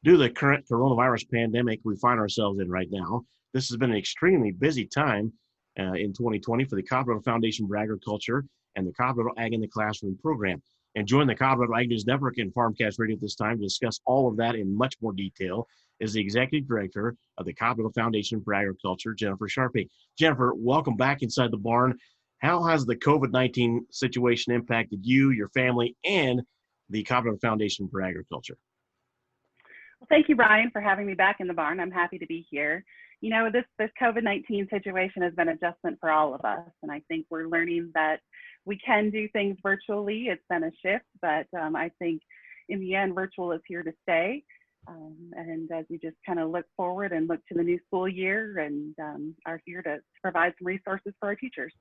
Due to the current coronavirus pandemic we find ourselves in right now, this has been an extremely busy time in 2020 for the Colorado Foundation for Agriculture and the Colorado Ag in the Classroom program. And join the Colorado Ag News Network and Farmcast Radio at this time to discuss all of that in much more detail is the Executive Director of the Colorado Foundation for Agriculture, Jennifer Sharpe. Jennifer, welcome back inside the barn. How has the COVID-19 situation impacted you, your family, and the Colorado Foundation for Agriculture? Well, thank you, Brian, for having me back in the barn. I'm happy to be here. You know, this COVID-19 situation has been an adjustment for all of us, and I think we're learning that we can do things virtually. It's been a shift, but I think in the end, virtual is here to stay. And as we just kind of look forward and look to the new school year and are here to provide some resources for our teachers.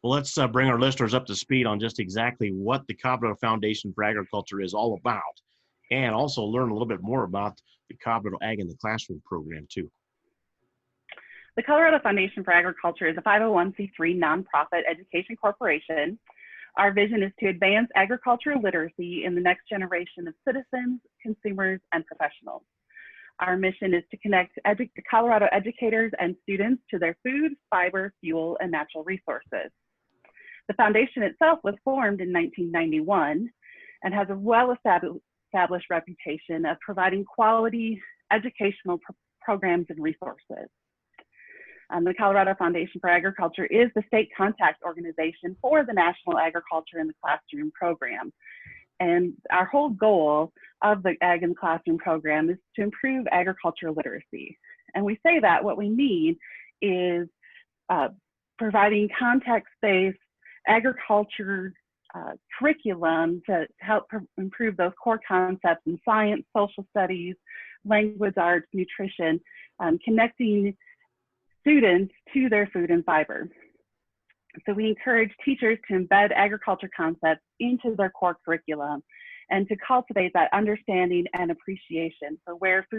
Well, let's bring our listeners up to speed on just exactly what the Colorado Foundation for Agriculture is all about, and also learn a little bit more about the Colorado Ag in the Classroom program too. The Colorado Foundation for Agriculture is a 501c3 nonprofit education corporation. Our vision is to advance agricultural literacy in the next generation of citizens, consumers, and professionals. Our mission is to connect Colorado educators and students to their food, fiber, fuel, and natural resources. The foundation itself was formed in 1991 and has a well-established reputation of providing quality educational programs and resources. The Colorado Foundation for Agriculture is the state contact organization for the National Agriculture in the Classroom program. And our whole goal of the Ag in the Classroom program is to improve agricultural literacy. And we say that what we mean is providing context-based agriculture curriculum to help improve those core concepts in science, social studies, language arts, nutrition, connecting students to their food and fiber. So we encourage teachers to embed agriculture concepts into their core curriculum and to cultivate that understanding and appreciation for where the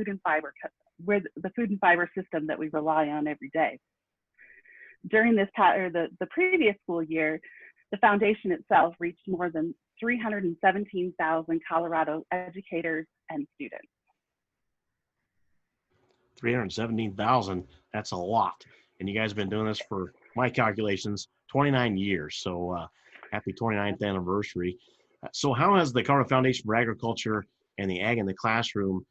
food and fiber system that we rely on every day. During this the previous school year, the foundation itself reached more than 317,000 Colorado educators and students. 317,000, that's a lot. And you guys have been doing this for, my calculations, 29 years. So happy 29th anniversary. So how has the Colorado Foundation for Agriculture and the Ag in the Classroom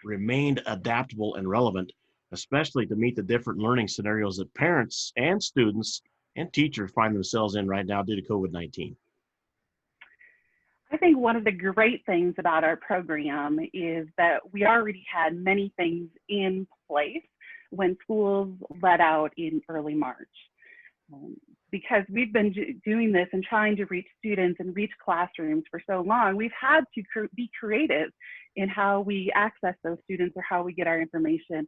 remained adaptable and relevant, especially to meet the different learning scenarios that parents and students and teachers find themselves in right now due to COVID-19? I think one of the great things about our program is that we already had many things in place when schools let out in early March. Because we've been doing this and trying to reach students and reach classrooms for so long, we've had to be creative in how we access those students or how we get our information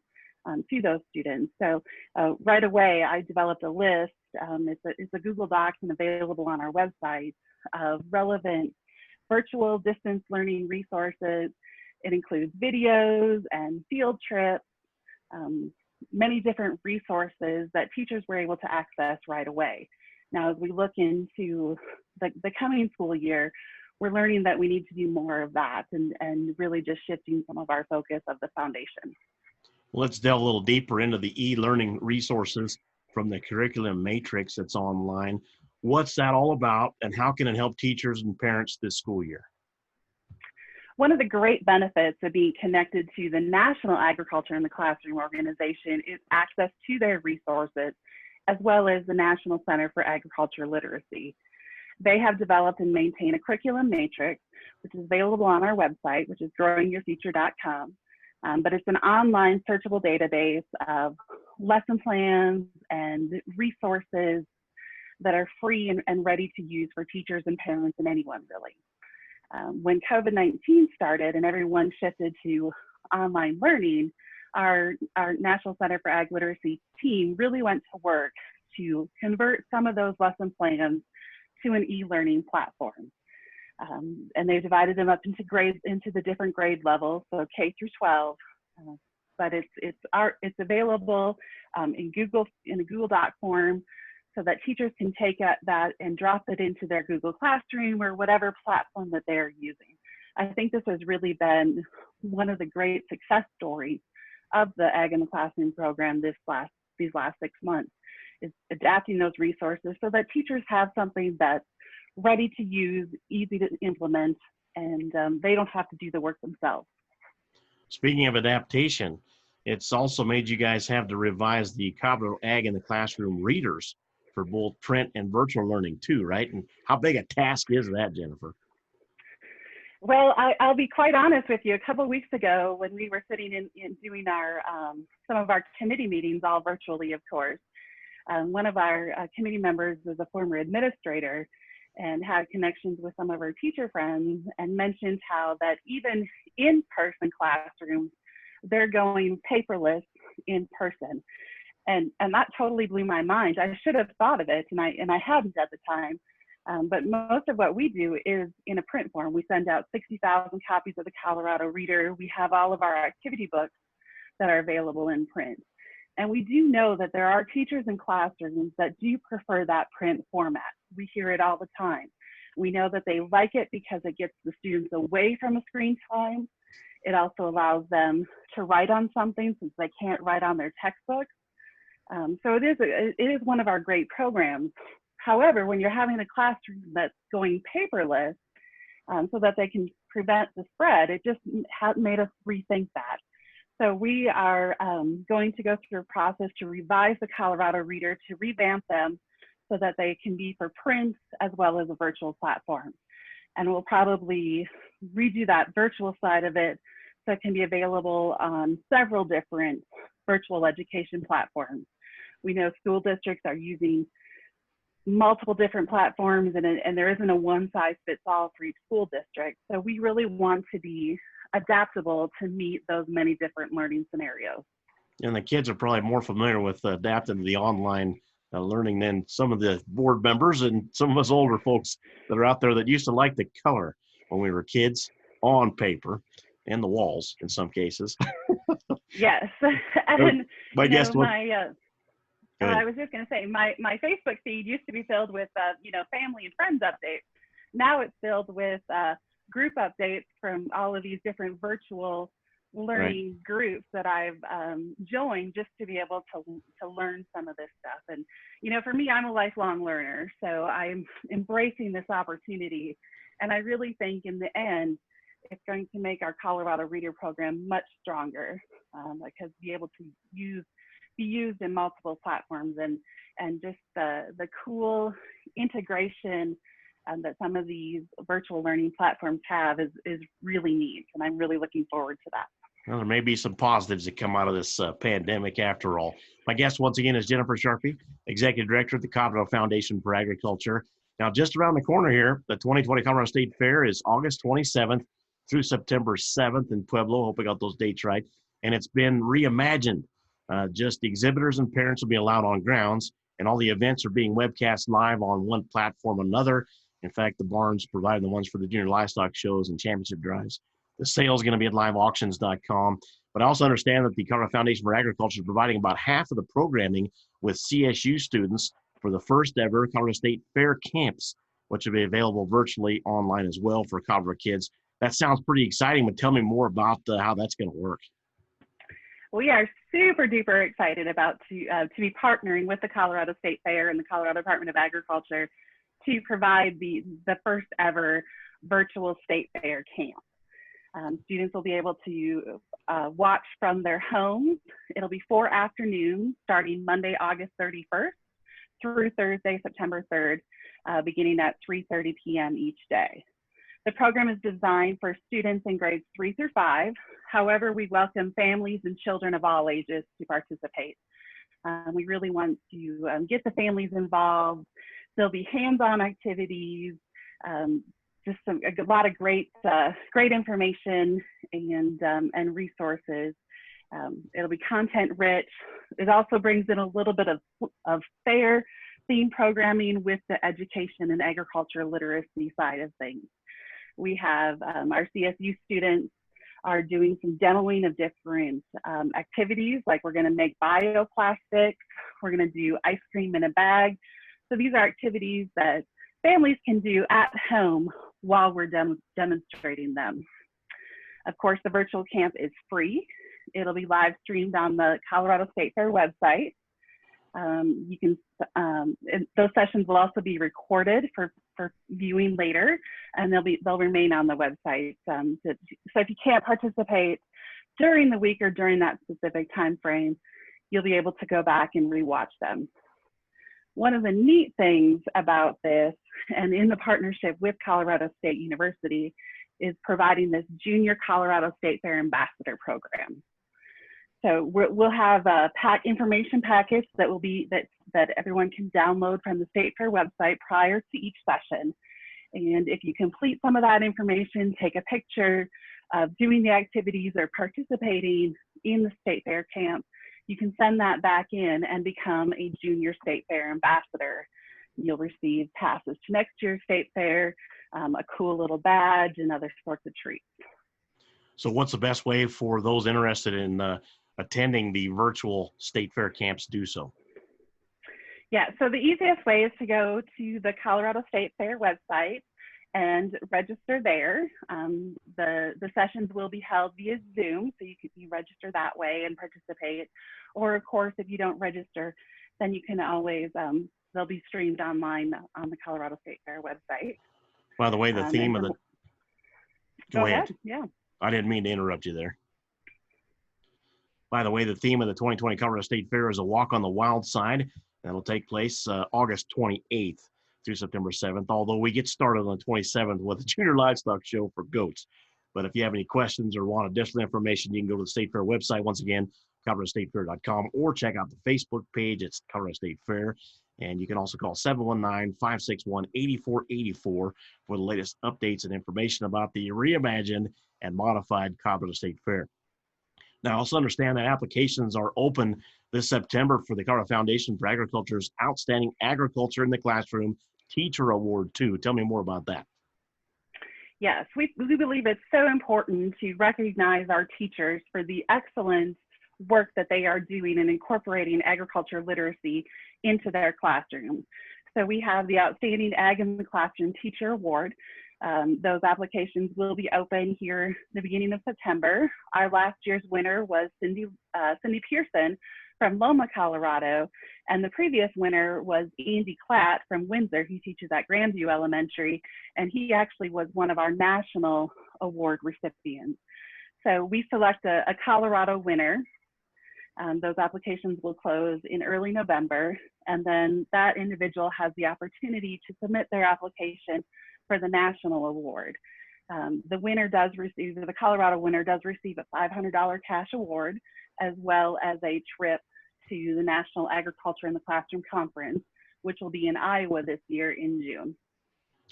to those students. So right away, I developed a list. It's a Google Doc and available on our website of relevant virtual distance learning resources. It includes videos and field trips, many different resources that teachers were able to access right away. Now, as we look into the coming school year, we're learning that we need to do more of that and really just shifting some of our focus of the foundation. Well, let's delve a little deeper into the e-learning resources from the curriculum matrix that's online. What's that all about, and how can it help teachers and parents this school year? One of the great benefits of being connected to the National Agriculture in the Classroom organization is access to their resources, as well as the National Center for Agriculture Literacy. They have developed and maintain a curriculum matrix, which is available on our website, which is growingyourfuture.com. But it's an online searchable database of lesson plans and resources that are free and ready to use for teachers and parents and anyone really. When COVID-19 started and everyone shifted to online learning, our National Center for Ag Literacy team really went to work to convert some of those lesson plans to an e-learning platform. And they divided them up into grades, into the different grade levels, so K through 12. But it's available in a Google Doc form, so that teachers can take that and drop it into their Google Classroom or whatever platform that they're using. I think this has really been one of the great success stories of the Ag in the Classroom program these last 6 months, is adapting those resources so that teachers have something that's ready to use, easy to implement, and they don't have to do the work themselves. Speaking of adaptation, it's also made you guys have to revise the Colorado Ag in the Classroom readers for both print and virtual learning too, right? And how big a task is that, Jennifer? Well, I'll be quite honest with you. A couple of weeks ago, when we were sitting in doing our some of our committee meetings, all virtually, of course, one of our committee members was a former administrator and had connections with some of our teacher friends, and mentioned how that even in-person classrooms, they're going paperless in person. And that totally blew my mind. I should have thought of it, and I hadn't at the time. But most of what we do is in a print form. We send out 60,000 copies of the Colorado Reader. We have all of our activity books that are available in print. And we do know that there are teachers in classrooms that do prefer that print format. We hear it all the time. We know that they like it because it gets the students away from a screen time. It also allows them to write on something since they can't write on their textbooks. So it is one of our great programs. However, when you're having a classroom that's going paperless, so that they can prevent the spread, it just made us rethink that. So we are going to go through a process to revise the Colorado Reader, to revamp them so that they can be for print as well as a virtual platform. And we'll probably redo that virtual side of it so it can be available on several different virtual education platforms. We know school districts are using multiple different platforms, and there isn't a one-size-fits-all for each school district. So we really want to be adaptable to meet those many different learning scenarios. And the kids are probably more familiar with adapting to the online learning than some of the board members and some of us older folks that are out there that used to like the color when we were kids on paper and the walls in some cases. Yes. And my guess was, I was just going to say, my Facebook feed used to be filled with, family and friends updates. Now it's filled with group updates from all of these different virtual learning groups that I've joined just to be able to learn some of this stuff. And, for me, I'm a lifelong learner, so I'm embracing this opportunity. And I really think in the end, it's going to make our Colorado Reader program much stronger, because be able to be used in multiple platforms, and just the cool integration that some of these virtual learning platforms have is really neat, and I'm really looking forward to that. Well, there may be some positives that come out of this pandemic after all. My guest once again is Jennifer Sharpie, Executive Director at the Colorado Foundation for Agriculture. Now, just around the corner here, the 2020 Colorado State Fair is August 27th through September 7th in Pueblo. Hope I got those dates right. And it's been reimagined. Just exhibitors and parents will be allowed on grounds, and all the events are being webcast live on one platform or another. In fact, the barns provide the ones for the junior livestock shows and championship drives. The sale is going to be at liveauctions.com. But I also understand that the Colorado Foundation for Agriculture is providing about half of the programming with CSU students for the first ever Colorado State Fair camps, which will be available virtually online as well for Colorado kids. That sounds pretty exciting, but tell me more about how that's going to work. We are super duper excited about to be partnering with the Colorado State Fair and the Colorado Department of Agriculture to provide the first ever virtual state fair camp. Students will be able to watch from their homes. It'll be 4 afternoons starting Monday, August 31st through Thursday, September 3rd, beginning at 3:30 p.m. each day. The program is designed for students in grades 3 through 5. However, we welcome families and children of all ages to participate. We really want to get the families involved. There'll be hands-on activities, just a lot of great information and resources. It'll be content rich. It also brings in a little bit of fair theme programming with the education and agriculture literacy side of things. We have our CSU students are doing some demoing of different activities, like we're going to make bioplastics, we're going to do ice cream in a bag. So these are activities that families can do at home while we're demonstrating them. Of course, the virtual camp is free. It'll be live streamed on the Colorado State Fair website. Those sessions will also be recorded for viewing later, and they'll remain on the website. So if you can't participate during the week or during that specific time frame, you'll be able to go back and rewatch them. One of the neat things about this, and in the partnership with Colorado State University, is providing this Junior Colorado State Fair Ambassador Program. So we'll have information packets that will be that everyone can download from the State Fair website prior to each session. And if you complete some of that information, take a picture of doing the activities or participating in the State Fair camp, you can send that back in and become a Junior State Fair Ambassador. You'll receive passes to next year's State Fair, a cool little badge, and other sorts of treats. So what's the best way for those interested in attending the virtual State Fair camps to do so? Yeah, so the easiest way is to go to the Colorado State Fair website and register there. The sessions will be held via Zoom, so you register that way and participate. Or of course, if you don't register, then you can always, they'll be streamed online on the Colorado State Fair website. By the way, the theme of the, go ahead. Yeah. I didn't mean to interrupt you there. By the way, the theme of the 2020 Colorado State Fair is a walk on the wild side. That'll take place August 28th through September 7th, although we get started on the 27th with a junior livestock show for goats. But if you have any questions or want additional information, you can go to the State Fair website, once again, coloradostatefair.com, or check out the Facebook page. It's Colorado State Fair. And you can also call 719-561-8484 for the latest updates and information about the reimagined and modified Colorado State Fair. Now, also understand that applications are open this September for the Colorado Foundation for Agriculture's Outstanding Agriculture in the Classroom Teacher Award, too. Tell me more about that. Yes, we believe it's so important to recognize our teachers for the excellent work that they are doing in incorporating agriculture literacy into their classrooms. So we have the Outstanding Ag in the Classroom Teacher Award. Those applications will be open here the beginning of September. Our last year's winner was Cindy Pearson from Loma, Colorado, and the previous winner was Andy Klatt from Windsor. He teaches at Grandview Elementary, and he actually was one of our national award recipients. So we select a Colorado winner. Those applications will close in early November, and then that individual has the opportunity to submit their application for the national award. The Colorado winner does receive a $500 cash award, as well as a trip to the National Agriculture in the Classroom Conference, which will be in Iowa this year in June.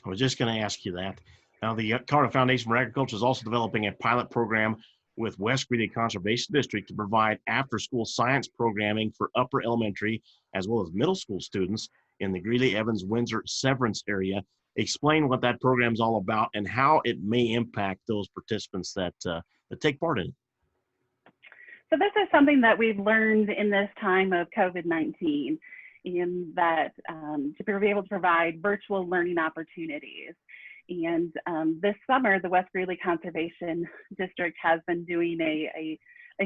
I was just going to ask you that. Now, the Colorado Foundation for Agriculture is also developing a pilot program with West Greeley Conservation District to provide after-school science programming for upper elementary as well as middle school students in the Greeley, Evans, Windsor, Severance area. Explain what that program is all about and how it may impact those participants that take part in it. So this is something that we've learned in this time of COVID-19, in that to be able to provide virtual learning opportunities. And this summer, the West Greeley Conservation District has been doing a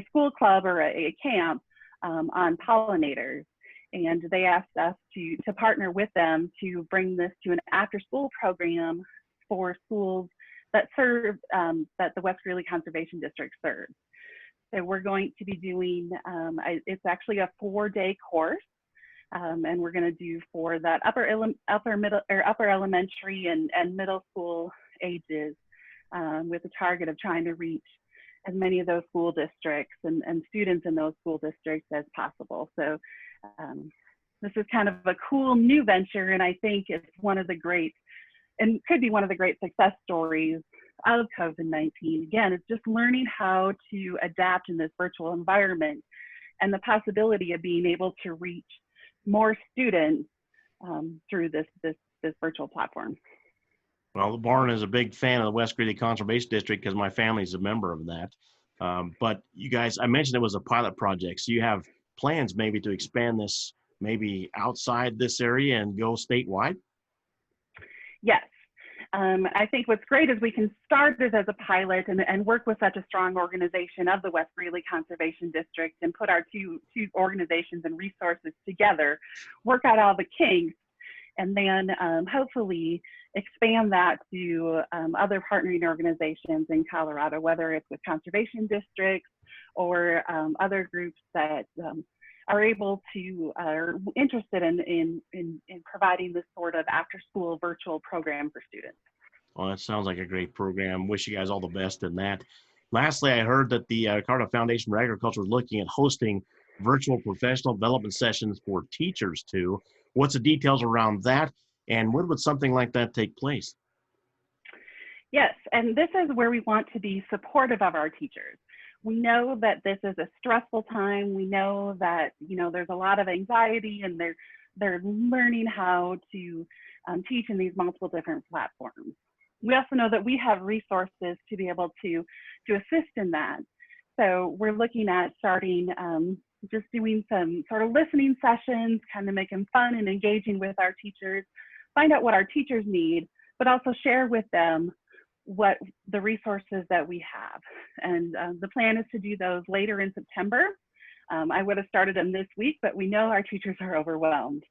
school club or a camp on pollinators. And they asked us to partner with them to bring this to an after-school program for schools that serve, that the West Greeley Conservation District serves. So we're going to be doing, it's actually a 4-day course, and we're going to do for that upper elementary and middle school ages, with a target of trying to reach as many of those school districts and students in those school districts as possible. So this is kind of a cool new venture, and I think it's one of the great, and could be one of the great success stories of COVID-19. Again, it's just learning how to adapt in this virtual environment and the possibility of being able to reach more students through this virtual platform. Well, the barn is a big fan of the West Greeley Conservation District because my family's a member of that. But you guys, I mentioned it was a pilot project, so you have plans maybe to expand this maybe outside this area and go statewide? Yes. I think what's great is we can start this as a pilot and work with such a strong organization of the West Greeley Conservation District and put our two organizations and resources together, work out all the kinks, and then hopefully expand that to other partnering organizations in Colorado, whether it's with conservation districts or other groups that are able to, are interested in providing this sort of after-school virtual program for students. Well, that sounds like a great program. Wish you guys all the best in that. Lastly, I heard that the Colorado Foundation for Agriculture is looking at hosting virtual professional development sessions for teachers too. What's the details around that, and when would something like that take place? Yes, and this is where we want to be supportive of our teachers. We know that this is a stressful time. We know that, you know, there's a lot of anxiety, and they're learning how to teach in these multiple different platforms. We also know that we have resources to be able to assist in that. So we're looking at starting just doing some sort of listening sessions, kind of make them fun and engaging with our teachers, find out what our teachers need, but also share with them what the resources that we have. And the plan is to do those later in September. I would have started them this week, but we know our teachers are overwhelmed.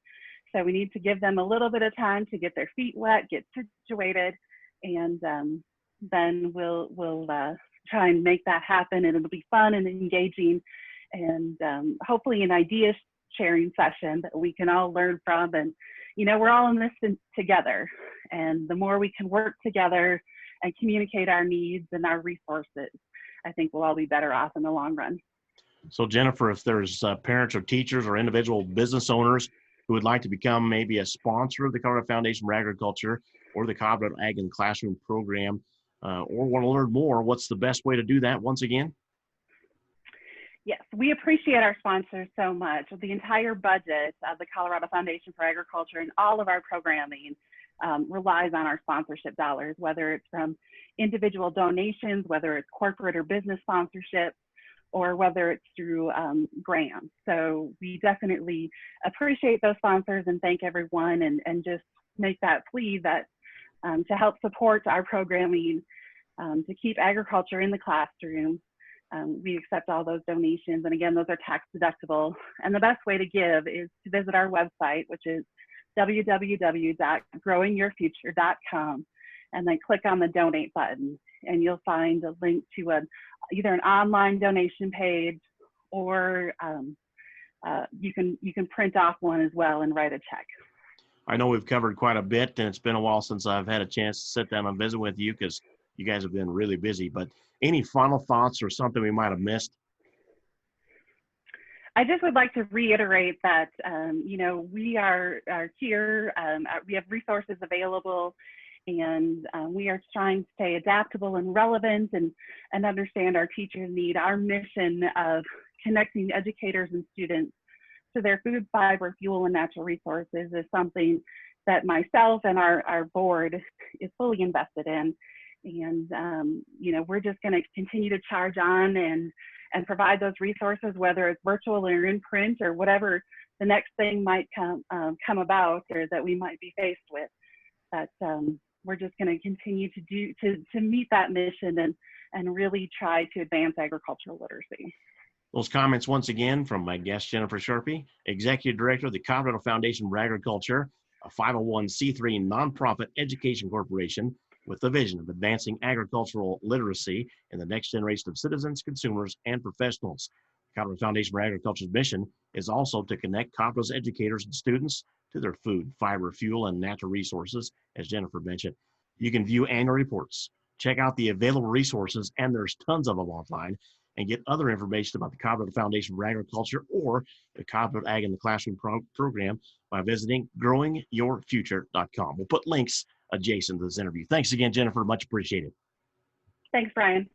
So we need to give them a little bit of time to get their feet wet, get situated, and then we'll try and make that happen, and it'll be fun and engaging, and hopefully an idea sharing session that we can all learn from. And, you know, we're all in this together, and the more we can work together and communicate our needs and our resources, I think we'll all be better off in the long run. So Jennifer, if there's parents or teachers or individual business owners who would like to become maybe a sponsor of the Colorado Foundation for Agriculture or the Colorado Ag in the Classroom program, or want to learn more, what's the best way to do that once again? Yes, we appreciate our sponsors so much. The entire budget of the Colorado Foundation for Agriculture and all of our programming relies on our sponsorship dollars, whether it's from individual donations, whether it's corporate or business sponsorship, or whether it's through grants. So we definitely appreciate those sponsors and thank everyone, and just make that plea that to help support our programming, to keep agriculture in the classroom. We accept all those donations, and again, those are tax deductible. And the best way to give is to visit our website, which is www.growingyourfuture.com, and then click on the donate button, and you'll find a link to either an online donation page, or you can print off one as well and write a check. I know we've covered quite a bit, and it's been a while since I've had a chance to sit down and visit with you because you guys have been really busy, but any final thoughts or something we might have missed? I just would like to reiterate that, you know, we are here, we have resources available, and we are trying to stay adaptable and relevant, and understand our teachers' need. Our mission of connecting educators and students to their food, fiber, fuel, and natural resources is something that myself and our board is fully invested in. And, you know, we're just going to continue to charge on and provide those resources, whether it's virtual or in print or whatever the next thing might come about or that we might be faced with. But we're just going to continue to meet that mission and really try to advance agricultural literacy. Those comments once again from my guest, Jennifer Sharpie, Executive Director of the Colorado Foundation for Agriculture, a 501c3 nonprofit education corporation with the vision of advancing agricultural literacy in the next generation of citizens, consumers, and professionals. The Colorado Foundation for Agriculture's mission is also to connect Colorado's educators and students to their food, fiber, fuel, and natural resources, as Jennifer mentioned. You can view annual reports, check out the available resources, and there's tons of them online, and get other information about the Colorado Foundation for Agriculture or the Colorado Ag in the Classroom program by visiting growingyourfuture.com. We'll put links adjacent to this interview. Thanks again, Jennifer. Much appreciated. Thanks, Brian.